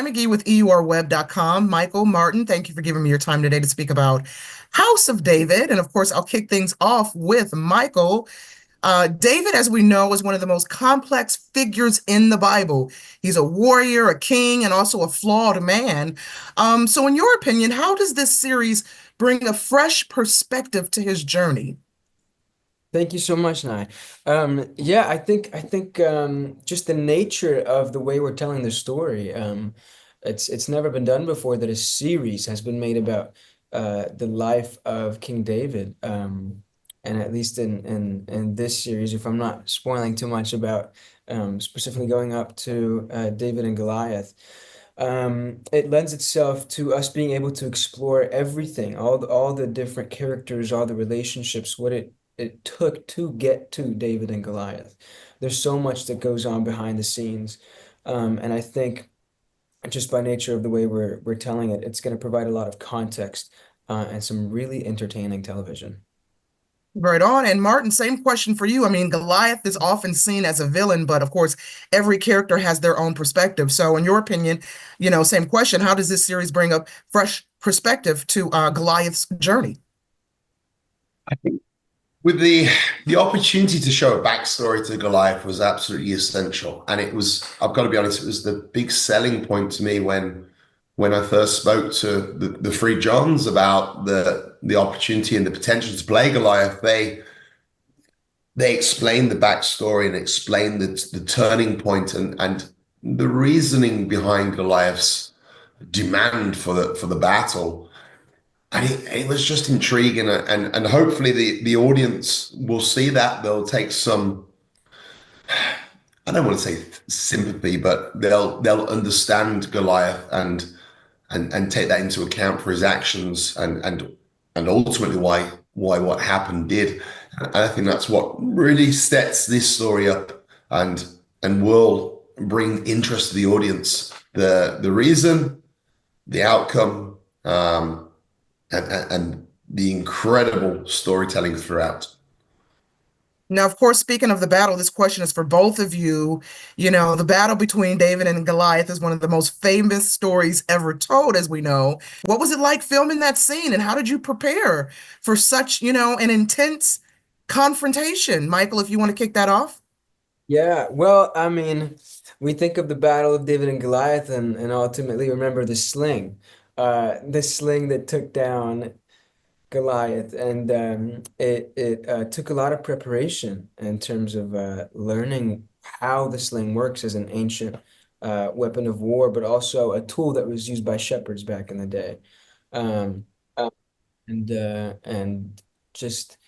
Nye McGee with EURweb.com. Michael, Martyn, thank you for giving me your time today to speak about House of David. And of course, I'll kick things off with Michael. David, as we know, is one of the most complex figures in the Bible. He's a warrior, a king, and also a flawed man. So, in your opinion, how does this series bring a fresh perspective to his journey? Thank you so much, Nye. Yeah, I think just the nature of the way we're telling the story. It's never been done before that a series has been made about the life of King David. And at least in this series, if I'm not spoiling too much about specifically going up to David and Goliath, it lends itself to us being able to explore everything, all the different characters, all the relationships, what it took to get to David and Goliath. There's so much that goes on behind the scenes, and I think just by nature of the way we're telling it, it's going to provide a lot of context and some really entertaining television. Right on. And Martyn, same question for you. I mean, Goliath is often seen as a villain, but of course, every character has their own perspective. So, in your opinion, same question. How does this series bring a fresh perspective to Goliath's journey? I think with the opportunity to show a backstory to Goliath was absolutely essential. And it was, I've got to be honest, it was the big selling point to me when I first spoke to the three Johns about the opportunity and the potential to play Goliath. They explained the backstory and explained the turning point and the reasoning behind Goliath's demand for the battle. And it was just intriguing, and hopefully the audience will see that. They'll take some, I don't want to say sympathy, but they'll understand Goliath and take that into account for his actions and ultimately why what happened did. And I think that's what really sets this story up and will bring interest to the audience. The reason, the outcome, and the incredible storytelling throughout. Now, of course, speaking of the battle, this question is for both of you. The battle between David and Goliath is one of the most famous stories ever told, as we know. What was it like filming that scene, and how did you prepare for such, an intense confrontation? Michael, if you want to kick that off. Yeah, well, I mean, we think of the Battle of David and Goliath and ultimately remember the sling that took down Goliath, and it took a lot of preparation in terms of learning how the sling works as an ancient weapon of war, but also a tool that was used by shepherds back in the day. Um, and just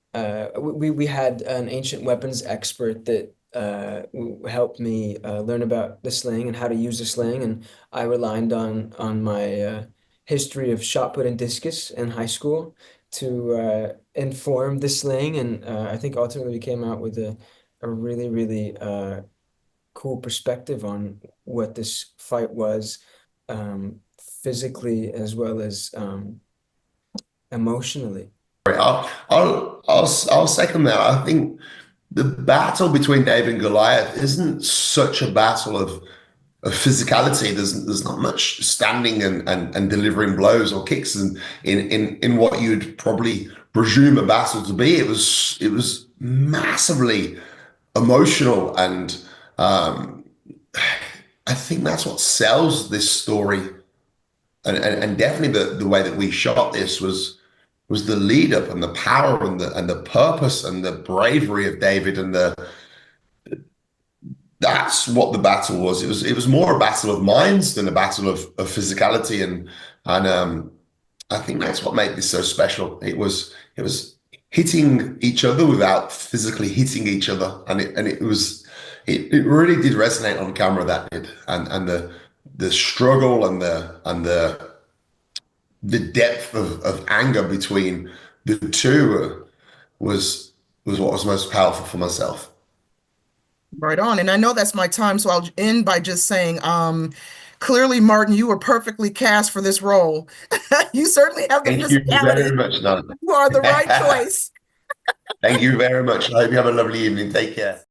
we had an ancient weapons expert that helped me learn about the sling and how to use the sling, and I relied on my history of shot put and discus in high school to inform the sling, and I think ultimately we came out with a really cool perspective on what this fight was, physically as well as emotionally. I'll second that. I think the battle between David and Goliath isn't such a battle of physicality. There's not much standing and delivering blows or kicks in what you'd probably presume a battle to be. It was massively emotional, and I think that's what sells this story, and definitely the way that we shot this was the lead up and the power and the purpose and the bravery of David, and that's what the battle was. It was more a battle of minds than a battle of physicality, and I think that's what made this so special. It was hitting each other without physically hitting each other, and it really did resonate on camera, that did, and the struggle and the depth of anger between the two was what was most powerful for myself. Right on. And I know that's my time, so I'll end by just saying, clearly, Martyn, you were perfectly cast for this role. You certainly have the Thank you very physicality. much, Nana. You are the right choice. Thank you very much. I hope you have a lovely evening. Take care.